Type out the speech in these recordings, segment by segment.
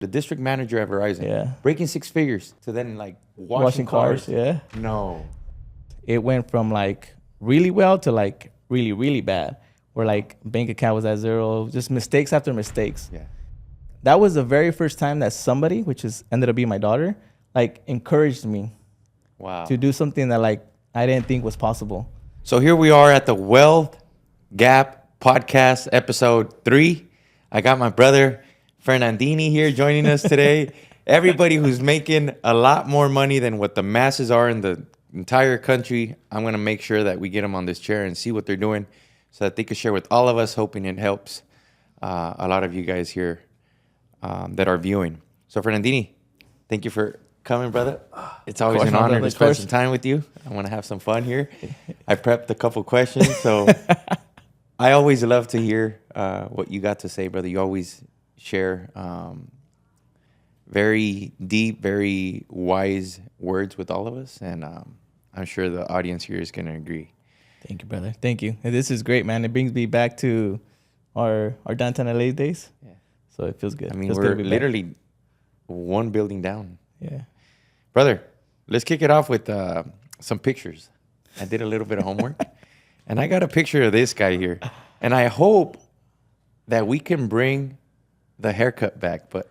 the district manager at Verizon. Yeah. Breaking six figures to then like Washing cars. Yeah. No. It went from like really well to like really, really bad. Where like bank account was at zero, just mistakes after mistakes. Yeah. That was the very first time that somebody, which is ended up being my daughter, like encouraged me Wow. to do something that like I didn't think was possible. So here we are at the Wealth Gap Podcast, episode 3. I got my brother Fernandini here joining us today. Everybody who's making a lot more money than what the masses are in the entire country, I'm going to make sure that we get them on this chair and see what they're doing so that they can share with all of us, hoping it helps a lot of you guys here that are viewing. So Fernandini, thank you for coming, brother. It's always an honor to spend some time with you. I want to have some fun here. I prepped a couple questions, so I always love to hear what you got to say, brother. You always share very deep, very wise words with all of us, and I'm sure the audience here is going to agree. Thank you, brother. Thank you. And this is great, man. It brings me back to our downtown LA days. Yeah. So it feels good. I mean, we're literally one building down. Yeah. Brother, let's kick it off with some pictures. I did a little bit of homework, and I got a picture of this guy here. And I hope that we can bring the haircut back, but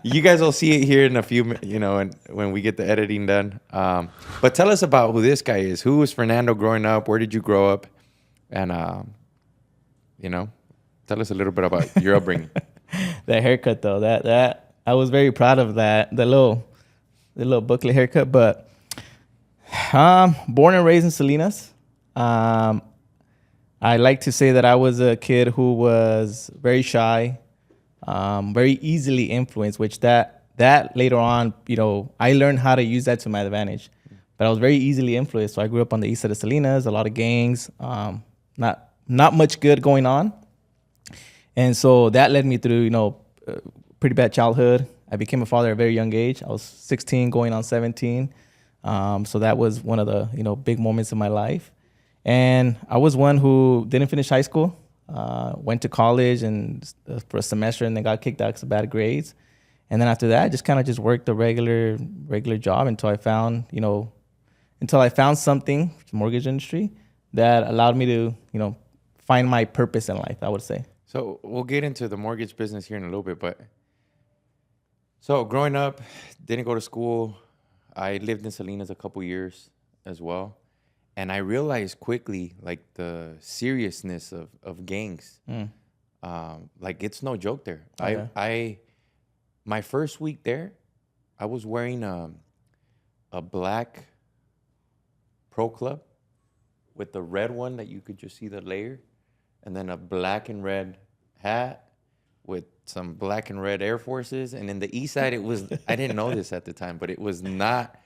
you guys will see it here in a few, and when we get the editing done. But tell us about who this guy is. Who was Fernando growing up? Where did you grow up? And, tell us a little bit about your upbringing. That haircut, though, that I was very proud of that, the little booklet haircut. But born and raised in Salinas. I like to say that I was a kid who was very shy, very easily influenced, which that later on, I learned how to use that to my advantage. But I was very easily influenced. So I grew up on the east side of Salinas, a lot of gangs, not much good going on. And so that led me through, pretty bad childhood. I became a father at a very young age. I was 16 going on 17. So that was one of the, big moments in my life. And I was one who didn't finish high school, went to college and for a semester and then got kicked out because of bad grades. And then after that, I just kind of just worked a regular job until I found, something, the mortgage industry, that allowed me to, find my purpose in life, I would say. So we'll get into the mortgage business here in a little bit, but so growing up, didn't go to school. I lived in Salinas a couple years as well. And I realized quickly, like, the seriousness of gangs. Like, it's no joke there. Okay. My first week there, I was wearing a black Pro Club with the red one that you could just see the layer, and then a black and red hat with some black and red Air Forces. And in the east side, it was, I didn't know this at the time, but it was not...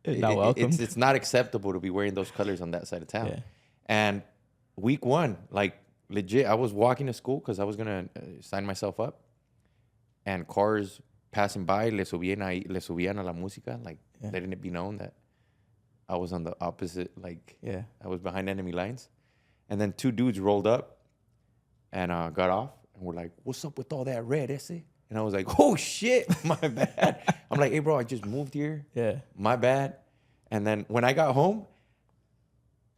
It's not acceptable to be wearing those colors on that side of town. Yeah. And week one, like legit, I was walking to school because I was going to sign myself up. And cars passing by, le subían a la música, like letting it be known that I was on the opposite, I was behind enemy lines. And then 2 dudes rolled up and got off and were like, "What's up with all that red, ese?" And I was like, "Oh, shit, my bad." I'm like, "Hey, bro, I just moved here. Yeah. My bad." And then when I got home,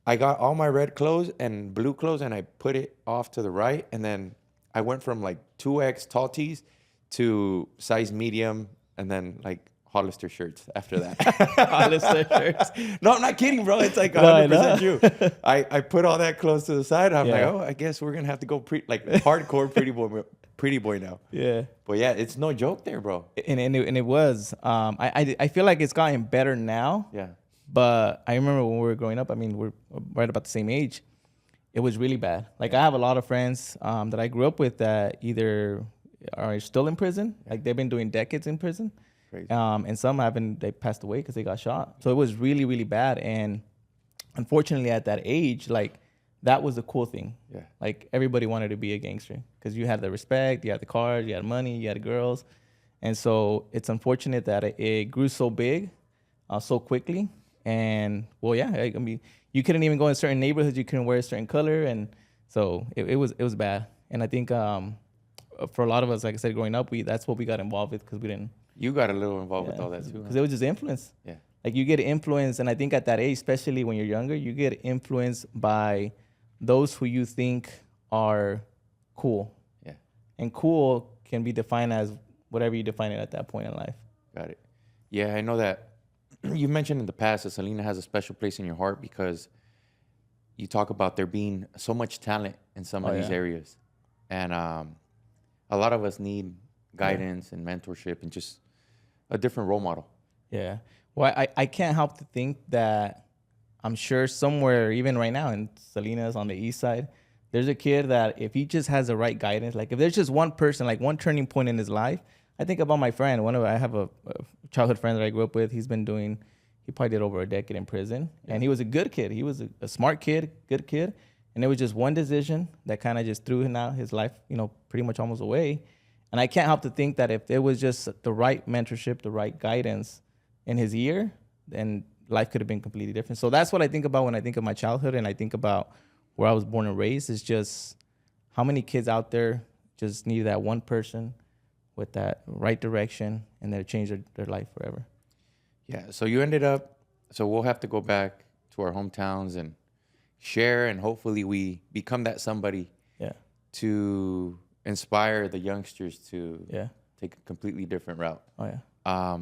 I got all my red clothes and blue clothes, and I put it off to the right. And then I went from, 2X tall tees to size medium and then, Hollister shirts after that. Hollister shirts. No, I'm not kidding, bro. It's 100% true. I put all that clothes to the side. I'm like, oh, I guess we're going to have to go hardcore pretty boy now. Yeah. But yeah, it's no joke there, bro. And it was. I feel like it's gotten better now. Yeah. But I remember when we were growing up, I mean, we're right about the same age. It was really bad. I have a lot of friends that I grew up with that either are still in prison. They've been doing decades in prison. And some they passed away because they got shot. So it was really, really bad. And unfortunately, at that age, that was the cool thing. Yeah. Everybody wanted to be a gangster because you had the respect, you had the cars, you had money, you had girls. And so it's unfortunate that it grew so big, so quickly. And well, yeah, I mean, you couldn't even go in certain neighborhoods. You couldn't wear a certain color. And so it was bad. And I think for a lot of us, like I said, growing up, that's what we got involved with because we didn't. You got a little involved with all that too. Because it was just influence. Yeah. Like you get influenced, and I think at that age, especially when you're younger, you get influenced by those who you think are cool. Yeah. And cool can be defined as whatever you define it at that point in life. Got it. Yeah, I know that you mentioned in the past that Salina has a special place in your heart because you talk about there being so much talent in some of these areas. And a lot of us need guidance and mentorship and just a different role model. Yeah. Well, I can't help to think that I'm sure somewhere, even right now in Salinas on the east side, there's a kid that if he just has the right guidance, like if there's just one person, like one turning point in his life, I think about my friend. I have a childhood friend that I grew up with. He probably did over a decade in prison. And he was a good kid. He was a smart kid, good kid. And it was just one decision that kind of just threw his life, pretty much almost away. And I can't help to think that if it was just the right mentorship, the right guidance in his ear, then life could have been completely different. So that's what I think about when I think of my childhood and I think about where I was born and raised. Is just how many kids out there just need that one person with that right direction and they'll change their life forever. Yeah, so you ended up, so we'll have to go back to our hometowns and share, and hopefully we become that somebody to inspire the youngsters to take a completely different route. Oh, yeah.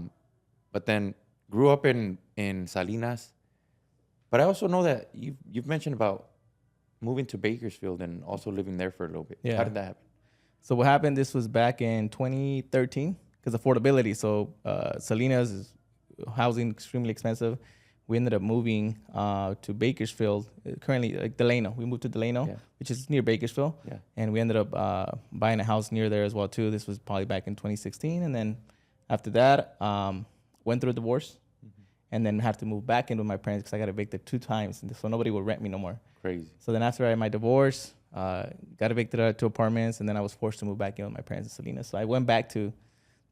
But then grew up in Salinas. But I also know that you've mentioned about moving to Bakersfield and also living there for a little bit. Yeah. How did that happen? So what happened, this was back in 2013, because affordability. So Salinas is housing extremely expensive. We ended up moving to Bakersfield, currently like Delano. We moved to Delano, which is near Bakersfield. Yeah. And we ended up buying a house near there as well, too. This was probably back in 2016. And then after that, went through a divorce and then had to move back in with my parents because I got evicted 2 times. So nobody would rent me no more. Crazy. So then after my divorce, got evicted out 2 apartments, and then I was forced to move back in with my parents in Salinas. So I went back to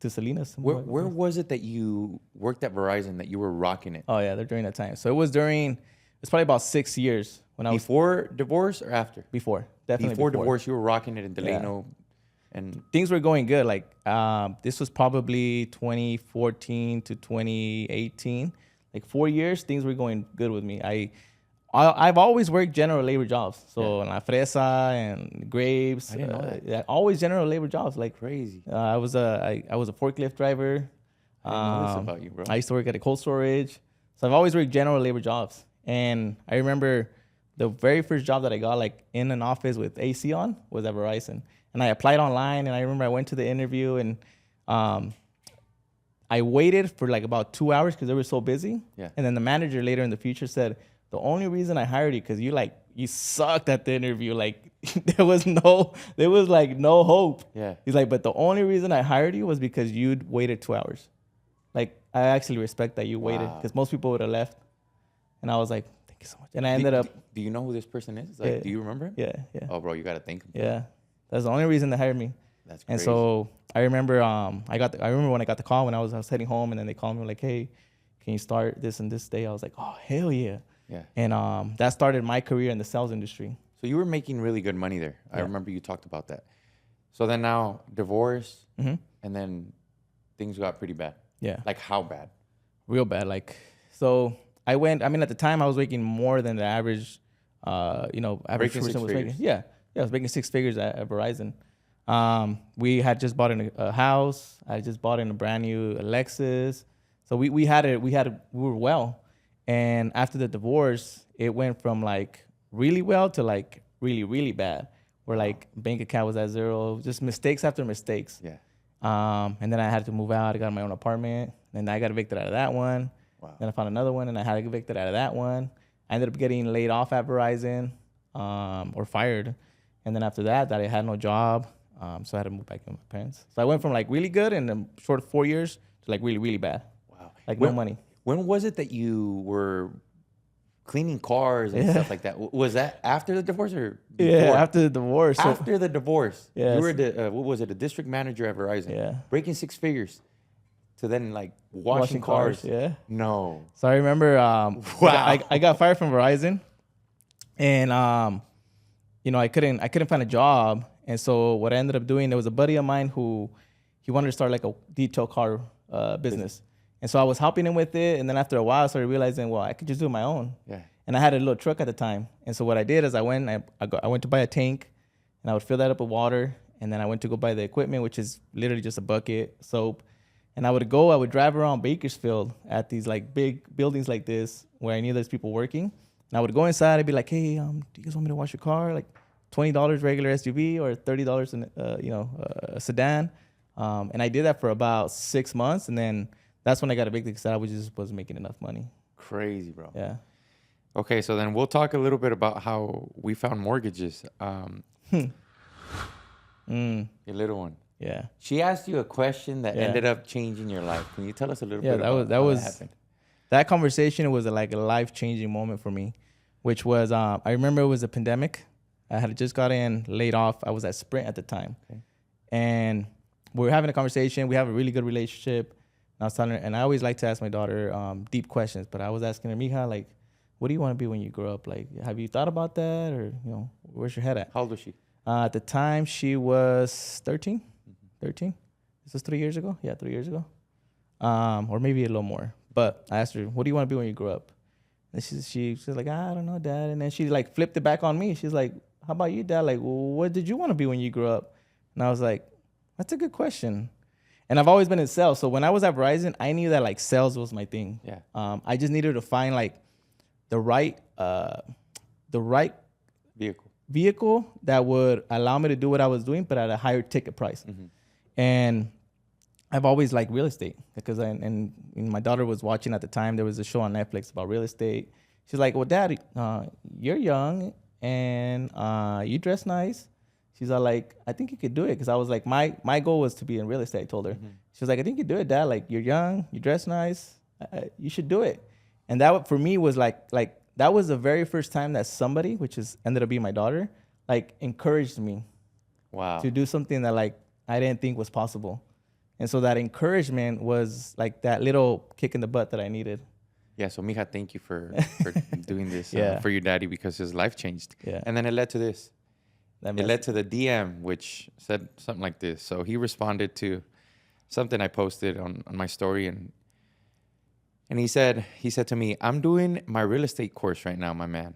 Salinas. Where was it that you worked at Verizon that you were rocking it? Oh, yeah, during that time. So it was probably about 6 years when I was. Before divorce or after? Before, definitely before. Before divorce, you were rocking it in Delano. Yeah. And things were going good. Like this was probably 2014 to 2018. Like 4 years, things were going good with me. I've always worked general labor jobs. So La Fresa and grapes. I didn't know that. Yeah, always general labor jobs. Like crazy. I was a forklift driver. I didn't know this about you, bro. I used to work at a cold storage. So I've always worked general labor jobs. And I remember the very first job that I got, like in an office with AC on, was at Verizon. And I applied online, and I remember I went to the interview, and I waited for like about 2 hours because they were so busy. Yeah. And then the manager later in the future said, the only reason I hired you because you sucked at the interview. Like there was no hope. Yeah. He's like, but the only reason I hired you was because you'd waited 2 hours. Like I actually respect that you waited because most people would have left. And I was like, thank you so much. And I ended up. Do you know who this person is? Like, do you remember him? Yeah, yeah. Oh, bro, you gotta thank him. Yeah, that's the only reason they hired me. That's crazy. And so I remember, I remember when I got the call when I was heading home, and then they called me like, hey, can you start this and this day? I was like, oh hell yeah. Yeah. And that started my career in the sales industry. So you were making really good money there. Yeah. I remember you talked about that. So then now divorce, and then things got pretty bad. Yeah. Like how bad? Real bad. Like, so at the time I was making more than the average, average person was making. Yeah. Yeah, I was making 6 figures at Verizon. We had just bought a house. I just bought in a brand new Lexus. So we were well. And after the divorce, it went from like really well to like really, really bad. Where like bank account was at 0, just mistakes after mistakes. Yeah. And then I had to move out. I got my own apartment. And I got evicted out of that one. Wow. Then I found another one, and I had to get evicted out of that one. I ended up getting laid off at Verizon, or fired. And then after that, I had no job. So I had to move back in with my parents. So I went from like really good in a short 4 years to like really, really bad. Wow. Like no money. When was it that you were cleaning cars and stuff like that? Was that after the divorce or before? Yeah, after the divorce. After the divorce. Yeah. You were what was it? A district manager at Verizon. Yeah. Breaking 6 figures to then like washing cars. Yeah. No. So I remember wow. I got fired from Verizon, and I couldn't find a job. And so what I ended up doing, there was a buddy of mine who he wanted to start like a detail car business. And so I was helping him with it. And then after a while, I started realizing, well, I could just do it my own. Yeah. And I had a little truck at the time. And so what I did is I went to buy a tank, and I would fill that up with water. And then I went to go buy the equipment, which is literally just a bucket, soap. And I would drive around Bakersfield at these like big buildings like this where I knew there's people working. And I would go inside and be like, hey, do you guys want me to wash your car? Like $20 regular SUV or $30 in a sedan. And I did that for about 6 months. And then that's when I got evicted because I wasn't making enough money. Crazy, bro. Yeah. Okay, so then we'll talk a little bit about how we found mortgages. Your little one. Yeah. She asked you a question that ended up changing your life. Can you tell us a little bit about how that happened? That conversation was like a life-changing moment for me, which was, I remember it was a pandemic. I had just gotten laid off. I was at Sprint at the time. Okay. And we were having a conversation. We have a really good relationship. And I was telling her, and I always like to ask my daughter deep questions, but I was asking her, Mija, like, what do you want to be when you grow up? Like, have you thought about that? Or, where's your head at? How old was she? At the time, she was 13. 13. This was 3 years ago. Yeah, 3 years ago. Or maybe a little more. But I asked her, what do you want to be when you grow up? And she's like, I don't know, Dad. And then she like flipped it back on me. She's like, how about you, Dad? Like, well, what did you want to be when you grew up? And I was like, that's a good question. And I've always been in sales. So when I was at Verizon, I knew that like sales was my thing. Yeah. I just needed to find like the right vehicle that would allow me to do what I was doing, but at a higher ticket price. Mm-hmm. And I've always liked real estate because and my daughter was watching at the time. There was a show on Netflix about real estate. She's like, well, Dad, you're young and you dress nice. She's all like, I think you could do it. Because I was like, my goal was to be in real estate, I told her. Mm-hmm. She was like, I think you could do it, Dad. Like, you're young, you dress nice. You should do it. And that, for me, was like that was the very first time that somebody, ended up being my daughter, like encouraged me to do something that like I didn't think was possible. And so that encouragement was like that little kick in the butt that I needed. Yeah, so Mija, thank you for doing this for your daddy because his life changed. Yeah. And then it led to this. It led to the DM, which said something like this. So he responded to something I posted on my story, and he said to me, I'm doing my real estate course right now, my man.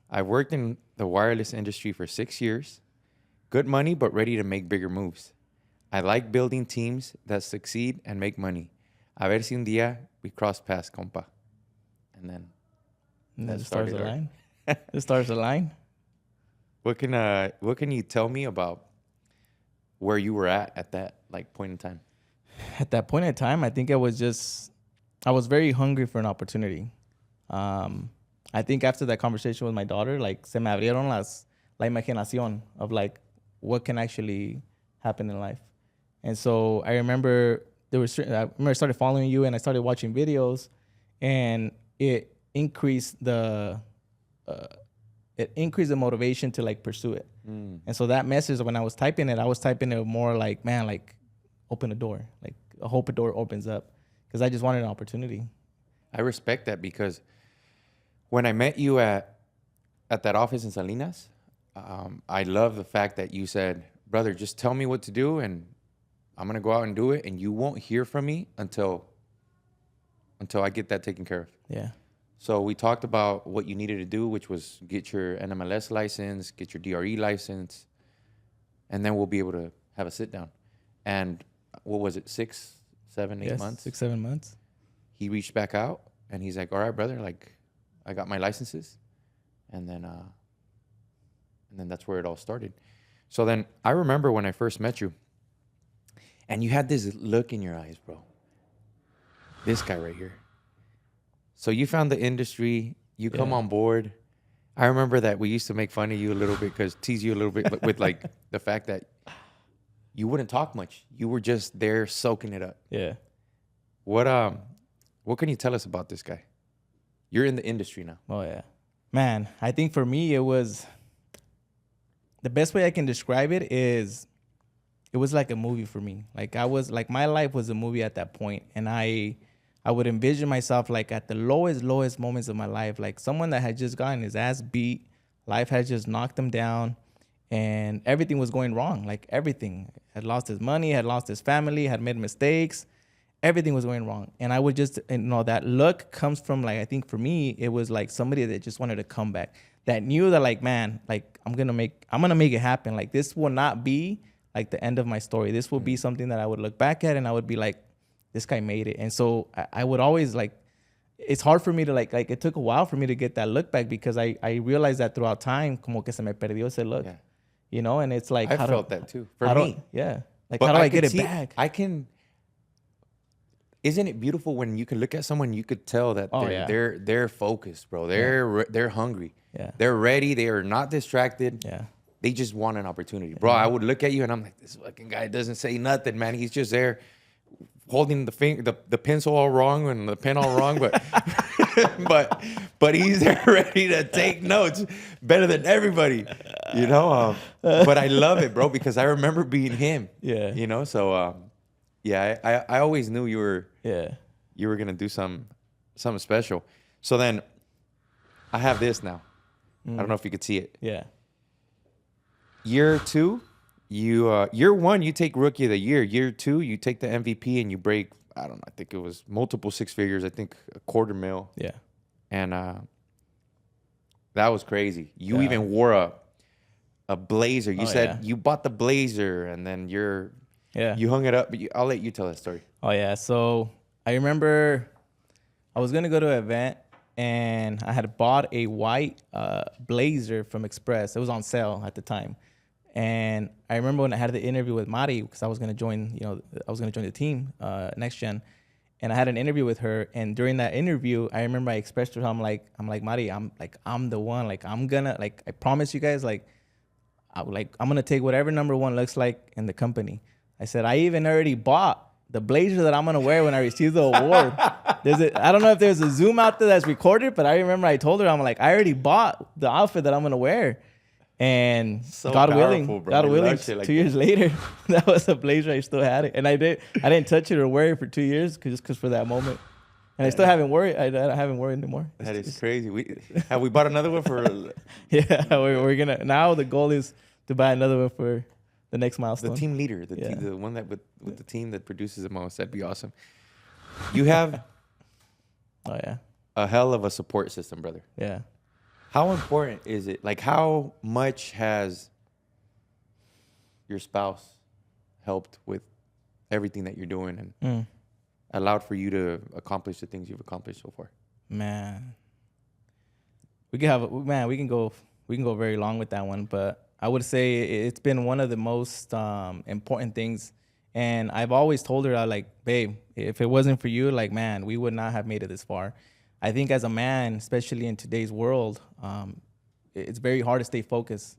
I've worked in the wireless industry for 6 years. Good money, but ready to make bigger moves. I like building teams that succeed and make money. A ver si un día we cross paths, compa. And then that starts the line. It starts the line. What can you tell me about where you were at that like point in time? At that point in time, I think I was very hungry for an opportunity. I think after that conversation with my daughter, like se me abrieron la imaginación of like what can actually happen in life. And so I remember I started following you and I started watching videos, and it increased the motivation to like pursue it. And so that message, when I was typing it more like, man, like open a door, like I hope a door opens up, because I just wanted an opportunity. I respect that, because when I met you at that office in Salinas, I love the fact that you said, brother, just tell me what to do and I'm going to go out and do it, and you won't hear from me until I get that taken care of. Yeah. So we talked about what you needed to do, which was get your NMLS license, get your DRE license, and then we'll be able to have a sit down. And what was it, 6, 7, 8 months? 6, 7 months. He reached back out and he's like, all right, brother, like I got my licenses. And then that's where it all started. So then I remember when I first met you, and you had this look in your eyes, bro. This guy right here. So you found the industry, you come on board. I remember that we used to make fun of you a little bit, tease you a little bit with like the fact that you wouldn't talk much. You were just there soaking it up. Yeah. What can you tell us about this guy? You're in the industry now. Oh yeah. Man, I think for me it was, the best way I can describe it is, it was like a movie for me. Like my life was a movie at that point, and I would envision myself like at the lowest moments of my life, like someone that had just gotten his ass beat, life had just knocked him down, and everything was going wrong. Like everything, had lost his money, had lost his family, had made mistakes. Everything was going wrong, and I would just, that look comes from, like, I think for me it was like somebody that just wanted to come back, that knew that, like, man, like I'm gonna make it happen. Like, this will not be like the end of my story. This will be something that I would look back at and I would be like, this guy made it. And so I would always, like, it's hard for me to like it took a while for me to get that look back, because I realized that throughout time, como que se me perdió ese look, and it's like, I felt that too. For me, like, but how do I get it back? Isn't it beautiful when you can look at someone, you could tell that they're focused, bro. They're hungry. Yeah. They're ready. They are not distracted. Yeah. They just want an opportunity, bro. I would look at you and I'm like, this fucking guy doesn't say nothing, man. He's just there holding the pencil all wrong and the pen all wrong, but but he's there ready to take notes better than everybody, But I love it, bro, because I remember being him. Yeah. So I always knew you were gonna do something special. So then I have this now. I don't know if you could see it. Yeah. Year 2, year 1, you take Rookie of the Year. Year 2, you take the MVP and you break, I don't know, I think it was multiple six figures. I think $250,000. Yeah. And that was crazy. You even wore a blazer. You said you bought the blazer and then you hung it up. But I'll let you tell that story. Oh, yeah. So I remember I was going to go to an event, and I had bought a white blazer from Express. It was on sale at the time. And I remember when I had the interview with Mari, because I was going to join, the team, Next Gen. And I had an interview with her. And during that interview, I remember I expressed to her, I'm like, Mari, I'm the one. Like, I'm gonna, like, I promise you guys, like, I'm gonna take whatever number 1 looks like in the company. I said, I even already bought the blazer that I'm gonna wear when I receive the award. I don't know if there's a Zoom out there that's recorded, but I remember I told her, I'm like, I already bought the outfit that I'm gonna wear. And so God powerful, willing, 2 years later, that was a blazer. I still had it, and I didn't touch it or wear it for 2 years because for that moment. And I still haven't worn it. I haven't worn it anymore. That is crazy. Have we bought another one for? Yeah, we're gonna. Now the goal is to buy another one for the next milestone. The team leader, the one that with the team that produces the most. That'd be awesome. You have a hell of a support system, brother. Yeah. How important is it? Like, how much has your spouse helped with everything that you're doing and allowed for you to accomplish the things you've accomplished so far? Man, we can go very long with that one, but I would say it's been one of the most important things. And I've always told her, like, babe, if it wasn't for you, like, man, we would not have made it this far. I think as a man, especially in today's world, it's very hard to stay focused.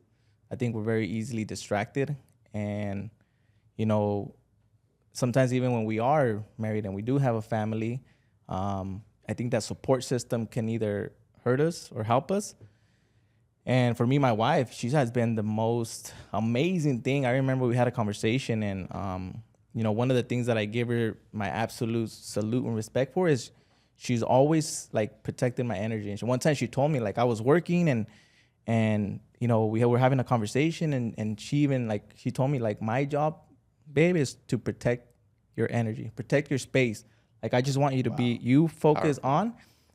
I think we're very easily distracted. And, sometimes even when we are married and we do have a family, I think that support system can either hurt us or help us. And for me, my wife, she has been the most amazing thing. I remember we had a conversation, and, one of the things that I give her my absolute salute and respect for is she's always, like, protected my energy. And one time she told me, like, I was working and we were having a conversation, and she even, like, she told me, like, my job, babe, is to protect your energy, protect your space. Like, I just want you to be, you focus on.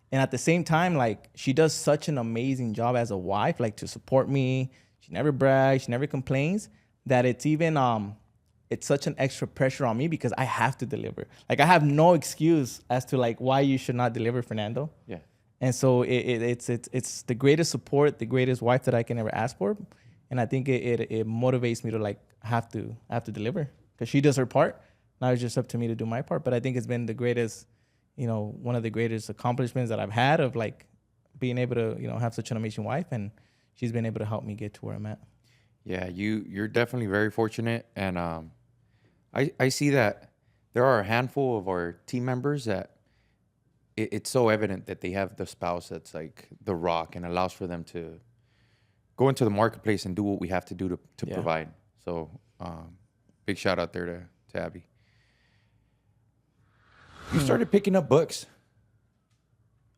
And at the same time, like, she does such an amazing job as a wife, like, to support me. She never brags, she never complains, that it's even, it's such an extra pressure on me because I have to deliver. Like, I have no excuse as to, like, why you should not deliver, Fernando. Yeah. And so it's the greatest support, the greatest wife that I can ever ask for. And I think it motivates me to, like, have to deliver, because she does her part. Now it's just up to me to do my part. But I think it's been the greatest, one of the greatest accomplishments that I've had of, like, being able to, have such an amazing wife, and she's been able to help me get to where I'm at. Yeah, you're definitely very fortunate, and I see that there are a handful of our team members that it's so evident that they have the spouse that's, like, the rock and allows for them to go into the marketplace and do what we have to do to provide. So big shout out there to Abby. You started picking up books.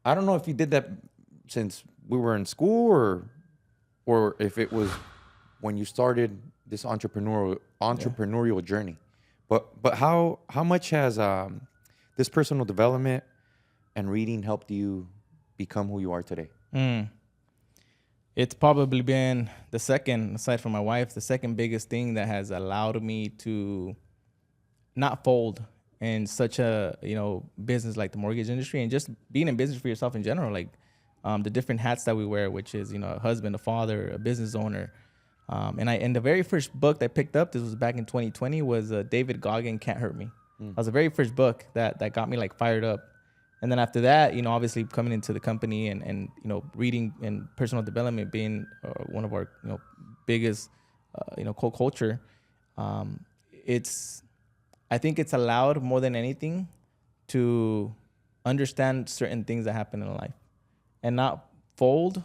I don't know if you did that since we were in school or if it was when you started this entrepreneurial journey. But how much has this personal development and reading helped you become who you are today? It's probably been the second, aside from my wife, the second biggest thing that has allowed me to not fold in such a business like the mortgage industry, and just being in business for yourself in general, like the different hats that we wear, which is a husband, a father, a business owner. And the very first book that I picked up, this was back in 2020, was David Goggin, Can't Hurt Me. That was the very first book that got me like fired up. And then after that, obviously coming into the company and reading and personal development being one of our biggest core culture, I think it's allowed more than anything to understand certain things that happen in life and not fold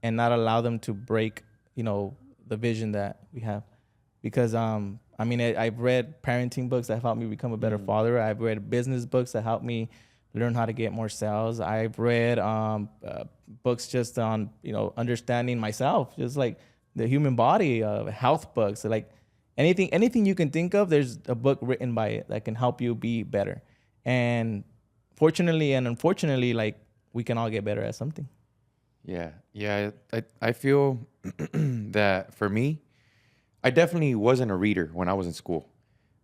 and not allow them to break the vision that we have. Because I've read parenting books that helped me become a better father. I've read business books that helped me learn how to get more sales. I've read books just on understanding myself, just like the human body, health books, like anything you can think of. There's a book written by it that can help you be better. And fortunately and unfortunately, like, we can all get better at something. Yeah. I feel that for me, I definitely wasn't a reader when I was in school.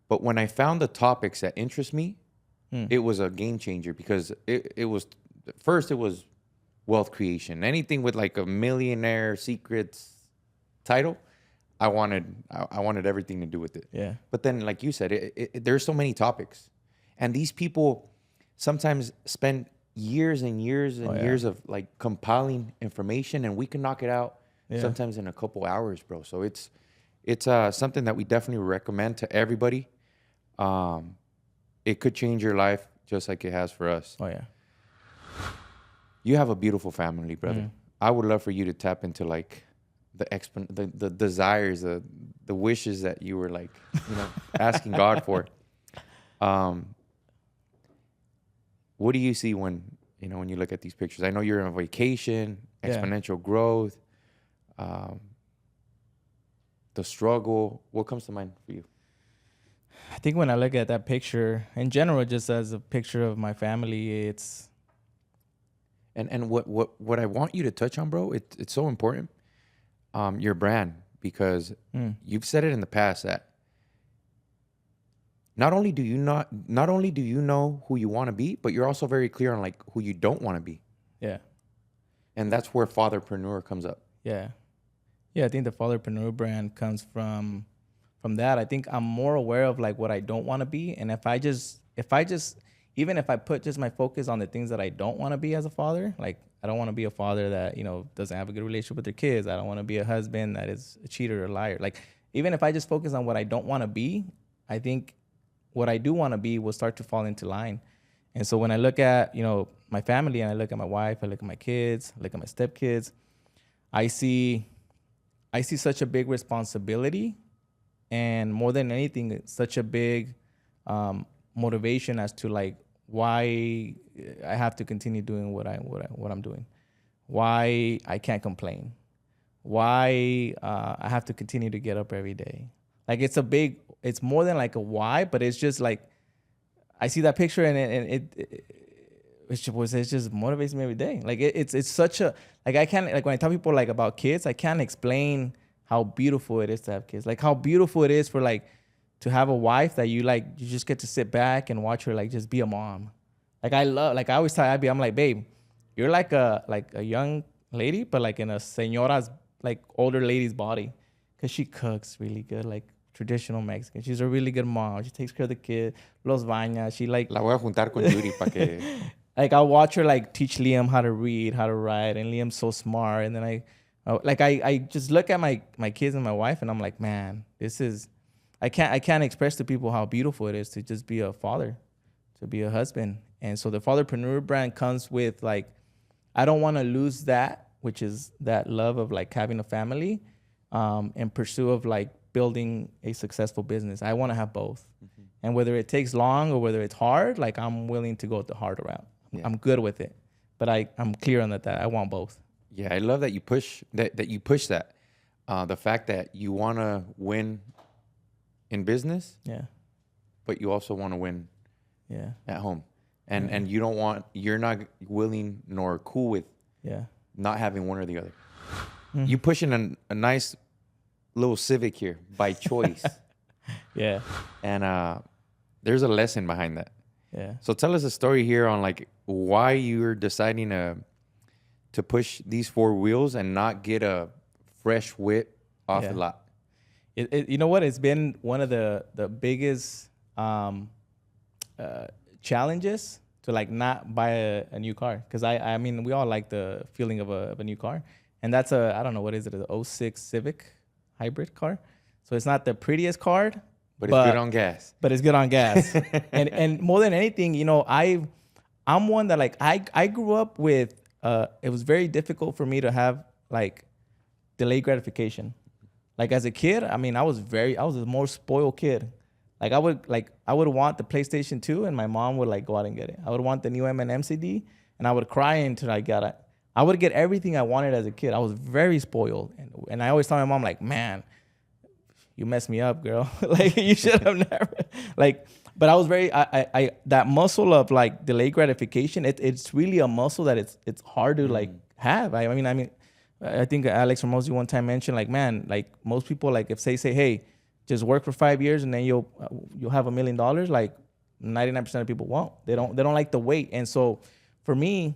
But when I found the topics that interest me, it was a game changer, because it was wealth creation. Anything with like a millionaire secrets title, I wanted everything to do with it. Yeah. But then, like you said, there's so many topics. And these people sometimes spend years and years and years of like compiling information, and we can knock it out sometimes in a couple hours, bro. So it's something that we definitely recommend to everybody. It could change your life just like it has for us. Oh yeah. You have a beautiful family, brother. I would love for you to tap into like the desires, the wishes that you were like, asking God for. What do you see when you look at these pictures? I know you're on vacation, exponential growth, the struggle. What comes to mind for you? I think when I look at that picture, in general, just as a picture of my family, it's... And what I want you to touch on, bro, it's so important, your brand, because you've said it in the past that not only do you know who you want to be, but you're also very clear on like who you don't want to be. Yeah. And that's where Fatherpreneur comes up. Yeah. Yeah, I think the Fatherpreneur brand comes from that. I think I'm more aware of like what I don't want to be. And if I even if I put just my focus on the things that I don't want to be as a father, like I don't want to be a father that, doesn't have a good relationship with their kids. I don't want to be a husband that is a cheater or a liar. Like, even if I just focus on what I don't want to be, I think what I do want to be will start to fall into line. And so when I look at, my family, and I look at my wife, I look at my kids, I look at my stepkids, I see such a big responsibility, and more than anything, such a big motivation as to like why I have to continue doing what I'm doing, why I can't complain, why I have to continue to get up every day. Like, it's more than like a why, but it's just like I see that picture and it just motivates me every day. Like it's such a, like, I can't, like, when I tell people like about kids, I can't explain how beautiful it is to have kids. Like how beautiful it is for like to have a wife that you just get to sit back and watch her like just be a mom. Like I always tell Abby, I'm like, babe, you're like a young lady, but like in a señora's, like older lady's body, because she cooks really good, like traditional Mexican. She's a really good mom. She takes care of the kid, los baña. She like... La voy a juntar con Yuri pa que... Like I'll watch her like teach Liam how to read, how to write, and Liam's so smart. And then I just look at my kids and my wife, and I'm like, man, this is... I can't express to people how beautiful it is to just be a father, to be a husband. And so the Fatherpreneur brand comes with like, I don't want to lose that, which is that love of like having a family, in pursuit of like building a successful business. I want to have both. Mm-hmm. And whether it takes long or whether it's hard, like I'm willing to go the hard route. Yeah. I'm good with it, but I'm clear on that I want both. Yeah, I love that you push that. the fact that you want to win in business, Yeah. but you also want to win Yeah. at home. And you're not willing nor cool with Yeah. not having one or the other. You pushing a nice little Civic here by choice. Yeah. And there's a lesson behind that. Yeah. So tell us a story here on like why you're deciding to push these four wheels and not get a fresh whip off the lot. You know what? It's been one of the biggest challenges to like not buy a new car, because I mean we all like the feeling of a new car, and that's I don't know, what is it, a 06 Civic hybrid car. So it's not the prettiest car, but it's good on gas. But it's good on gas. and more than anything, you know, I'm one that like I grew up with it was very difficult for me to have like delayed gratification. Like as a kid, I mean, I was a more spoiled kid. Like I would want the PlayStation 2 and my mom would like go out and get it. I would want the new M&M CD and I would cry until I got it. I would get everything I wanted as a kid. I was very spoiled. And I always tell my mom, like, man, you messed me up, girl. Like you should have never like, but I was very, I that muscle of like delayed gratification, it's really a muscle that it's hard to like have. I mean, I think Alex Ramosi one time mentioned like, man, like most people, like if they say, hey, just work for 5 years and then you'll have $1 million, like 99% of people won't. They don't like the wait. And so for me,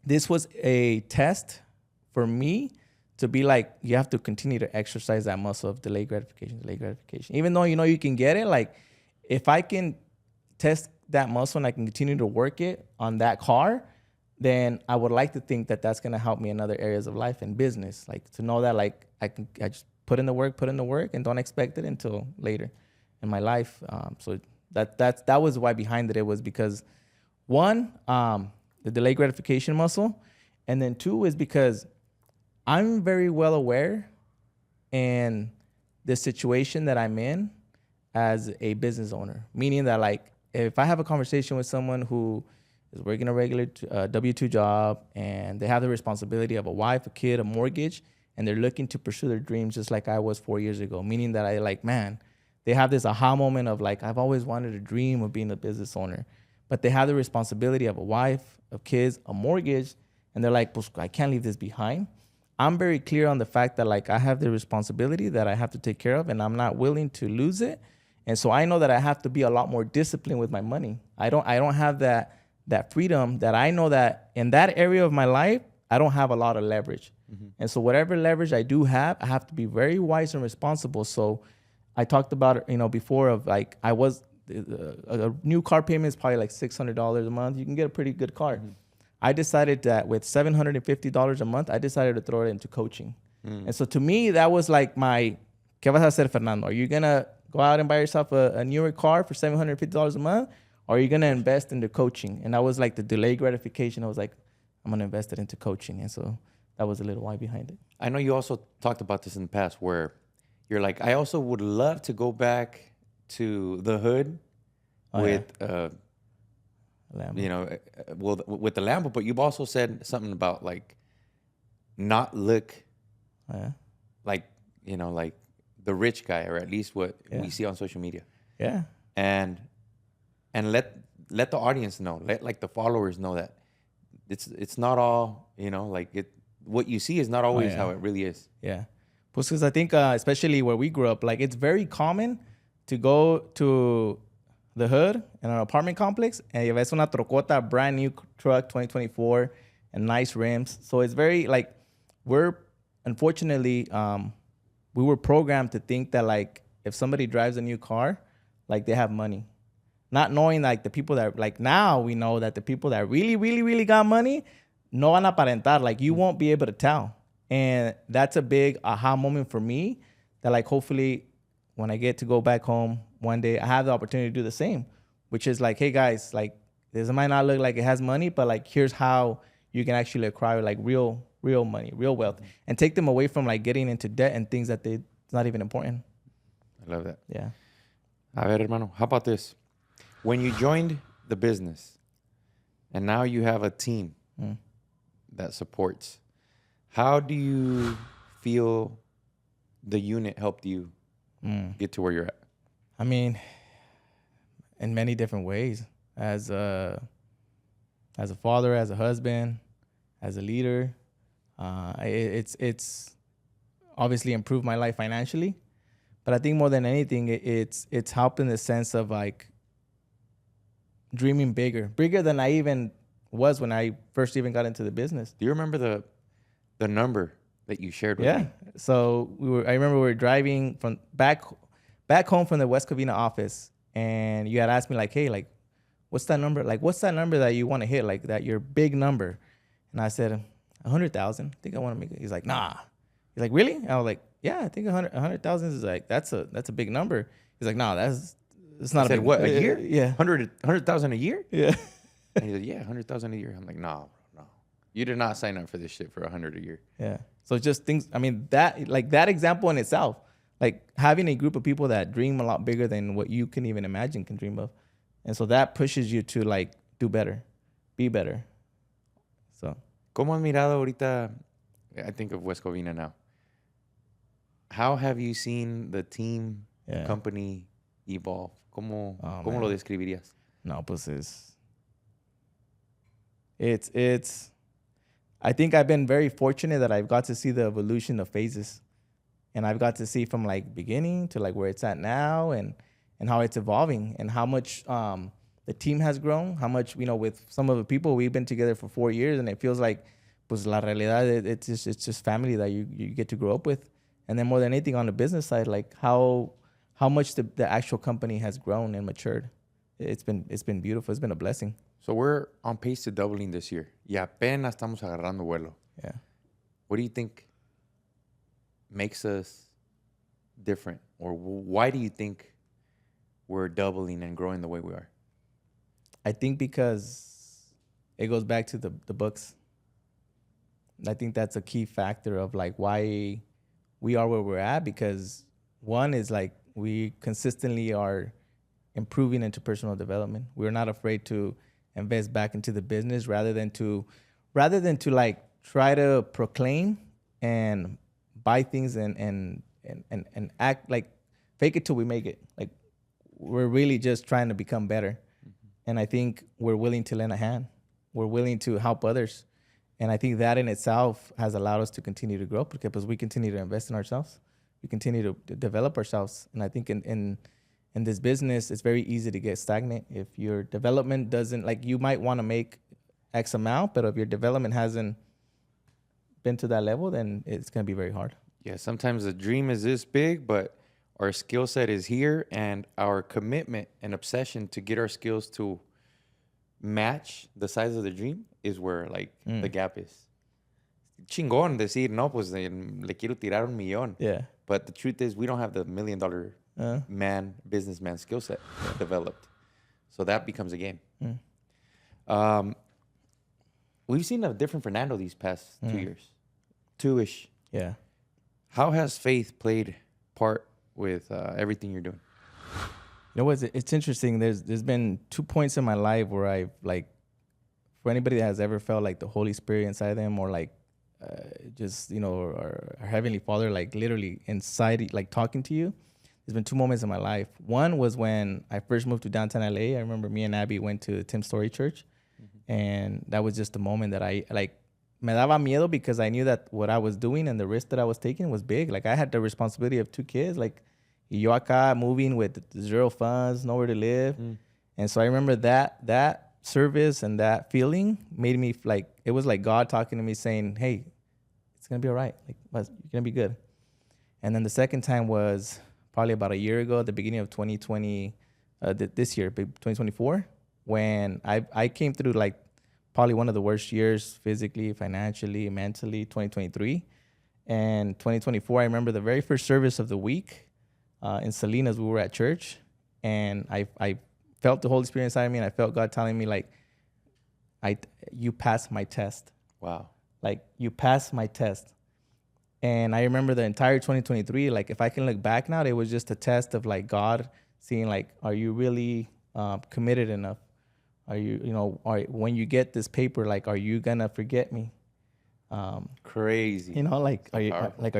this was a test for me to be like, you have to continue to exercise that muscle of delayed gratification. Even though you know you can get it, like if I can test that muscle and I can continue to work it on that car, then I would like to think that that's going to help me in other areas of life and business. Like to know that like I just put in the work and don't expect it until later in my life. So that was why behind it. It was because one, the delayed gratification muscle. And then two is because I'm very well aware in the situation that I'm in as a business owner, meaning that like if I have a conversation with someone who is working a regular W-2 job and they have the responsibility of a wife, a kid, a mortgage, and they're looking to pursue their dreams just like I was 4 years ago, meaning that I like, man, they have this aha moment of like, I've always wanted a dream of being a business owner, but they have the responsibility of a wife, of kids, a mortgage, and they're like, I can't leave this behind. I'm very clear on the fact that like I have the responsibility that I have to take care of and I'm not willing to lose it. And so I know that I have to be a lot more disciplined with my money. I don't have that freedom that I know that in that area of my life, I don't have a lot of leverage. Mm-hmm. And so whatever leverage I do have, I have to be very wise and responsible. So I talked about it, you know, before of like, a new car payment is probably like $600 a month. You can get a pretty good car. Mm-hmm. I decided that with $750 a month, I decided to throw it into coaching. Mm. And so to me, that was like my, ¿qué vas a hacer, Fernando? Are you going to go out and buy yourself a newer car for $750 a month? Or are you going to invest into coaching? And that was like the delayed gratification. I was like, I'm going to invest it into coaching. And so that was a little why behind it. I know you also talked about this in the past where you're like, I also would love to go back to the hood with, you know, with the Lambo. But you've also said something about like not look like, you know, like the rich guy, or at least what we see on social media. Yeah. And let the audience know, let like the followers know that it's not all, you know, like what you see is not always how it really is. Yeah. Because I think especially where we grew up, like it's very common to go to the hood in an apartment complex and you ves una trocota, brand new truck, 2024, and nice rims. So it's very like, unfortunately, we were programmed to think that like if somebody drives a new car, like they have money. Not knowing like the people that like now we know that the people that really, really, really got money, no van a aparentar. Like you won't be able to tell. And that's a big aha moment for me that like hopefully when I get to go back home one day, I have the opportunity to do the same, which is like, hey guys, like this might not look like it has money, but like here's how you can actually acquire like real money, real wealth, and take them away from like getting into debt and things that it's not even important. I love that. Yeah. A ver, hermano, how about this? When you joined the business and now you have a team that supports, how do you feel the unit helped you get to where you're at? I mean, in many different ways. As a father, as a husband, as a leader, it's obviously improved my life financially. But I think more than anything, it's helped in the sense of like dreaming bigger than I even was when I first even got into the business. Do you remember the number that you shared with me? So I remember we were driving from back home from the West Covina office, and you had asked me like, hey, like, what's that number? Like, what's that number that you want to hit? Like that your big number. And I said, 100,000. I think I want to make it. He's like, nah. He's like, really? And I was like, yeah, I think 100,000 is like, that's a big number. He's like, no, it's not I said, big, what, a year? Yeah. 100,000 a year? Yeah. And he's like, yeah, 100,000 a year. I'm like, no. You did not sign up for this shit for 100 a year. Yeah. So just things, I mean, that example in itself, like having a group of people that dream a lot bigger than what you can even imagine can dream of. And so that pushes you to like do better, be better. So. ¿Cómo has mirado ahorita? I think of West Covina now. How have you seen the team, company evolve? ¿Cómo lo describirías? No, pues it's I think I've been very fortunate that I've got to see the evolution of phases, and I've got to see from like beginning to like where it's at now, and how it's evolving, and how much the team has grown, how much, with some of the people we've been together for 4 years, and it feels like pues la realidad, it's just family that you get to grow up with. And then more than anything on the business side, like how much the actual company has grown and matured. It's been beautiful. It's been a blessing. So we're on pace to doubling this year. Y apenas estamos agarrando vuelo. Yeah. What do you think makes us different? Or why do you think we're doubling and growing the way we are? I think because it goes back to the books. I think that's a key factor of like why we are where we're at, because one is like we consistently are improving into personal development. We're not afraid to invest back into the business rather than to like try to proclaim and buy things and act like fake it till we make it. Like we're really just trying to become better. Mm-hmm. And I think we're willing to lend a hand. We're willing to help others. And I think that in itself has allowed us to continue to grow because we continue to invest in ourselves. We continue to develop ourselves. And I think in this business, it's very easy to get stagnant. If your development doesn't, like you might want to make X amount, but if your development hasn't been to that level, then it's going to be very hard. Yeah, sometimes the dream is this big, but our skill set is here, and our commitment and obsession to get our skills to match the size of the dream is where like the gap is. Chingón decir, no, pues le quiero tirar $1 million. Yeah. But the truth is we don't have the $1 million businessman skill set developed. So that becomes a game. We've seen a different Fernando these past 2 years. 2-ish. Yeah. How has faith played part with everything you're doing? You know what? It's interesting. There's been 2 points in my life where I've like, for anybody that has ever felt like the Holy Spirit inside them, or like just, or our Heavenly Father, like literally inside, like talking to you. There's been 2 moments in my life. One was when I first moved to downtown LA. I remember me and Abby went to Tim Story Church. Mm-hmm. And that was just the moment that I like, me daba miedo because I knew that what I was doing and the risk that I was taking was big. Like I had the responsibility of 2 kids, like yo acá moving with 0 funds, nowhere to live. And so I remember that service and that feeling made me like, it was like God talking to me saying, hey, it's going to be all right. Like you're going to be good. And then the second time was probably about a year ago, at the beginning of 2020, this year, 2024, when I came through like probably one of the worst years physically, financially, mentally, 2023. And 2024, I remember the very first service of the week in Salinas, we were at church, and I felt the Holy Spirit inside of me, and I felt God telling me like, you passed my test. Wow. Like you passed my test. And I remember the entire 2023, like if I can look back now, it was just a test of like God seeing like, are you really committed enough? Are you, when you get this paper, like, are you gonna forget me? Crazy. You know, like, are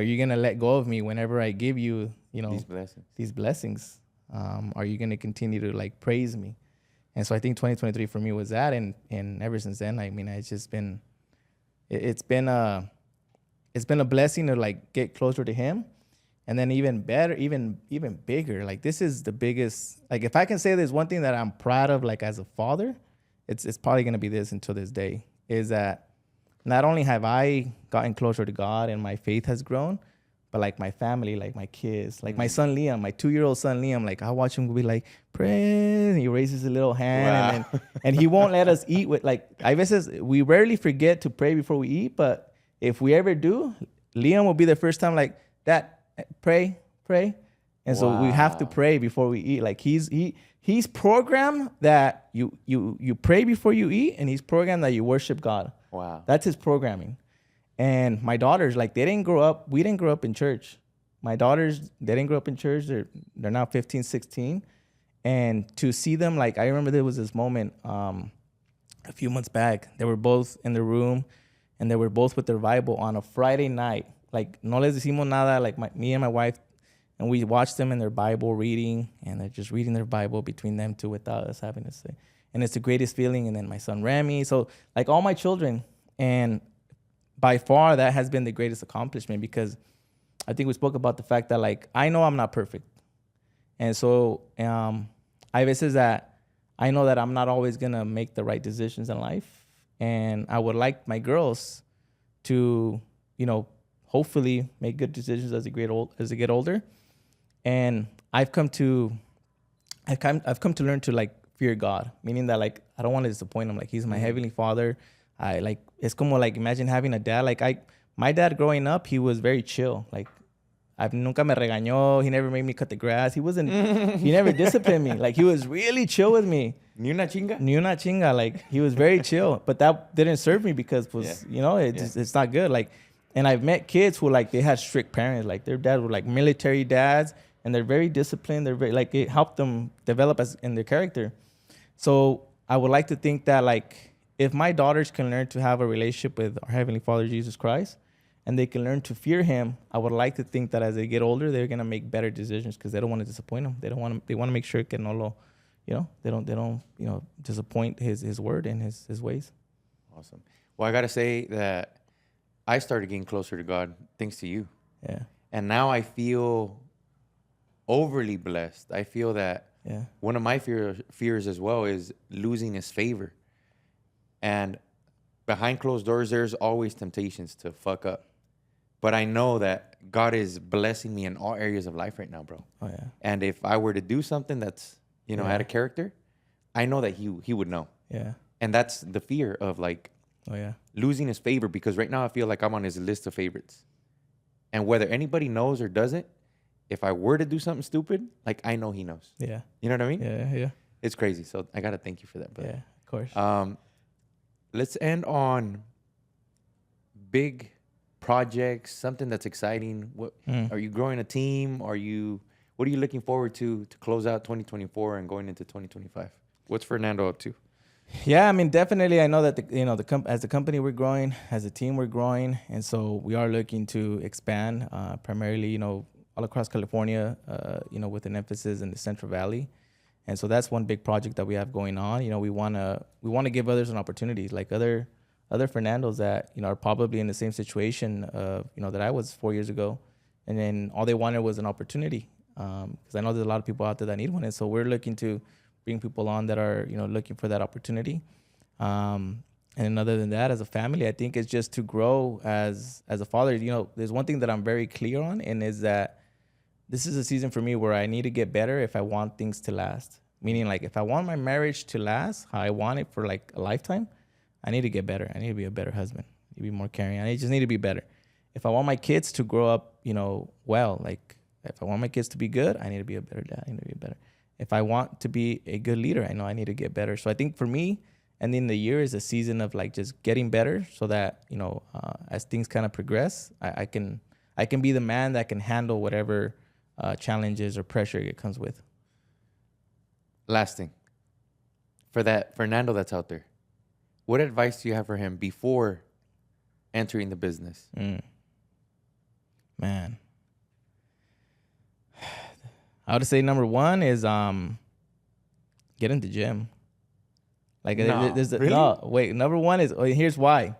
you gonna let go of me whenever I give you, these blessings? Are you gonna continue to like praise me? And so I think 2023 for me was that, and ever since then, I mean, it's just been, it's been a blessing to like get closer to Him, and then even better, even bigger. Like this is the biggest. Like if I can say there's one thing that I'm proud of, like as a father, it's probably gonna be this until this day, is that not only have I gotten closer to God and my faith has grown, but like my family, like my kids, like my son Liam, my 2-year-old son Liam, like I watch him be like, pray, and he raises a little hand, and he won't let us eat with, like, I guess we rarely forget to pray before we eat, but if we ever do, Liam will be the first time like, Dad, pray. And so we have to pray before we eat. Like he's programmed that you pray before you eat, and he's programmed that you worship God. Wow. That's his programming. And my daughters, like we didn't grow up in church. My daughters, they didn't grow up in church. They're now 15, 16. And to see them, like I remember there was this moment a few months back. They were both in the room, and they were both with their Bible on a Friday night. Like no les decimos nada, like me and my wife, and we watched them in their Bible reading, and they're just reading their Bible between them two without us having to say. And it's the greatest feeling. And then my son Remy. So like all my children, and by far that has been the greatest accomplishment, because I think we spoke about the fact that like I know I'm not perfect. And so I veces that I know that I'm not always going to make the right decisions in life. And I would like my girls to, hopefully make good decisions as they get older. And I've come to learn to like fear God, meaning that like I don't want to disappoint him. Like he's my heavenly Father. I like, it's como like imagine having a dad. Like my dad growing up, he was very chill. Like nunca me regañó. He never made me cut the grass. He never disciplined me. Like he was really chill with me. Ni una chinga? Ni una chinga. Like he was very chill, but that didn't serve me because it's not good. Like, and I've met kids who like, they had strict parents. Like their dads were like military dads, and they're very disciplined. They're very, like, it helped them develop in their character. So I would like to think that like, if my daughters can learn to have a relationship with our Heavenly Father, Jesus Christ, and they can learn to fear Him, I would like to think that as they get older, they're going to make better decisions, because they don't want to disappoint Him. They want to make sure que no lo, they don't disappoint His word and His ways. Awesome. Well, I got to say that I started getting closer to God thanks to you. Yeah. And now I feel overly blessed. I feel that one of my fears as well is losing His favor. And behind closed doors, there's always temptations to fuck up. But I know that God is blessing me in all areas of life right now, bro. Oh, yeah. And if I were to do something that's, out of character, I know that he would know. Yeah. And that's the fear of like losing His favor, because right now I feel like I'm on His list of favorites. And whether anybody knows or doesn't, if I were to do something stupid, like I know He knows. Yeah. You know what I mean? Yeah. It's crazy. So I got to thank you for that, brother. Yeah, of course. Let's end on big projects, something that's exciting. What are you growing a team? What are you looking forward to close out 2024 and going into 2025? What's Fernando up to? Yeah, I mean, definitely. I know that as the company we're growing, as a team we're growing, and so we are looking to expand primarily, all across California, with an emphasis in the Central Valley. And so that's one big project that we have going on. We want to give others an opportunity, like other Fernandos that are probably in the same situation that I was 4 years ago, and then all they wanted was an opportunity. Because I know there's a lot of people out there that need one, and so we're looking to bring people on that are looking for that opportunity. And other than that, as a family, I think it's just to grow as a father. There's one thing that I'm very clear on, and is that this is a season for me where I need to get better if I want things to last. Meaning, like, if I want my marriage to last how I want it for like a lifetime, I need to get better. I need to be a better husband. I need to be more caring. I just need to be better. If I want my kids to grow up, well, like if I want my kids to be good, I need to be a better dad. I need to be better. If I want to be a good leader, I know I need to get better. So I think for me, ending the year is a season of like just getting better, so that as things kind of progress, I can be the man that can handle whatever challenges or pressure it comes with. Last thing, for that Fernando that's out there, what advice do you have for him before entering the business? Man, I would say number one is get in the gym. Like No, there's really? no wait. Number one is here's why.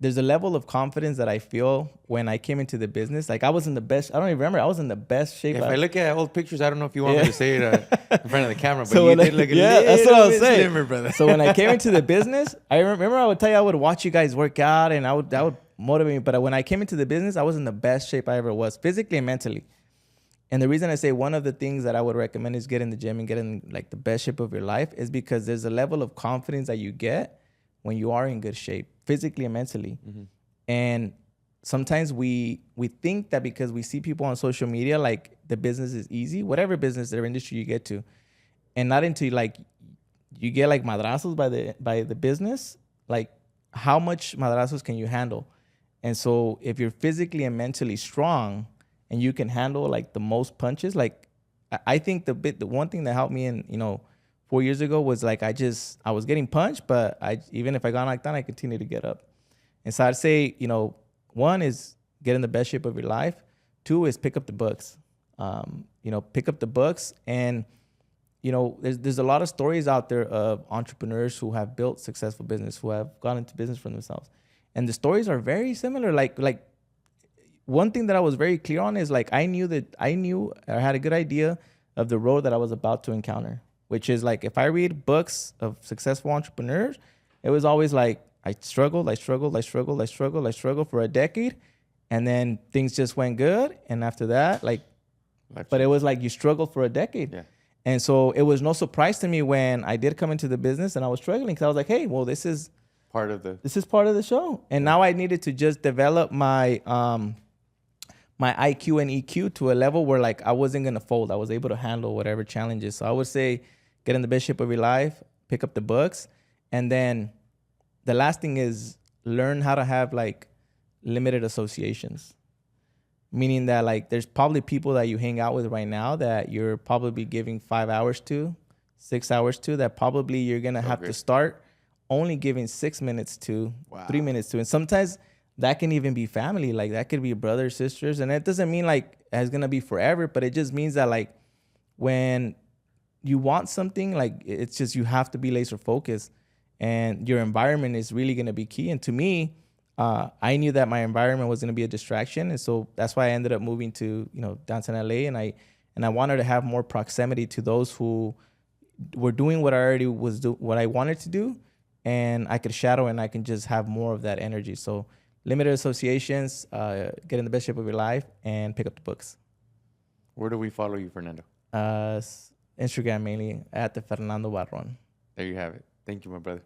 There's a level of confidence that I feel when I came into the business. Like I was in the best. I don't even remember. I was in the best shape. If I look at old pictures, I don't know if you want me to say it in front of the camera, but So you when did look a yeah, that's what I little was bit saying. slimmer, brother. So when I came into the business, I remember I would tell you I would watch you guys work out, and that would motivate me. But when I came into the business, I was in the best shape I ever was, physically and mentally. And the reason I say one of the things that I would recommend is get in the gym and get in like the best shape of your life is because there's a level of confidence that you get when you are in good shape, physically and mentally. And sometimes we think that because we see people on social media, like the business is easy, whatever business or industry you get to, and not until like you get like madrazos by the business, like how much madrazos can you handle? And so if you're physically and mentally strong and you can handle like the most punches, like I think the one thing that helped me in 4 years ago was like I was getting punched, but even if I got knocked down, I continued to get up. And so I'd say, one is get in the best shape of your life. Two is pick up the books. Pick up the books. And, there's a lot of stories out there of entrepreneurs who have built successful business, who have gone into business for themselves. And the stories are very similar. Like one thing that I was very clear on is like I had a good idea of the road that I was about to encounter, which is like if I read books of successful entrepreneurs, it was always like I struggled for a decade, and then things just went good. And after that, but it was like you struggled for a decade. Yeah. And so it was no surprise to me when I did come into the business and I was struggling because I was like, hey, well, this is part of the show. And now I needed to just develop my my IQ and EQ to a level where like I wasn't going to fold. I was able to handle whatever challenges. So I would say get in the best shape of your life, pick up the books. And then the last thing is learn how to have like limited associations. Meaning that like there's probably people that you hang out with right now that you're probably giving 5 hours to, 6 hours to, that probably you're going to have to start only giving 6 minutes to, 3 minutes to. And sometimes that can even be family. Like that could be brothers, sisters. And it doesn't mean like it's going to be forever, but it just means that like when you want something, like it's just you have to be laser focused and your environment is really going to be key. And to me, I knew that my environment was going to be a distraction. And so that's why I ended up moving to, downtown LA. And I wanted to have more proximity to those who were doing what I already what I wanted to do. And I could shadow and I can just have more of that energy. So limited associations, get in the best shape of your life, and pick up the books. Where do we follow you, Fernando? Instagram mainly, at the Fernando Barron. There you have it. Thank you, my brother.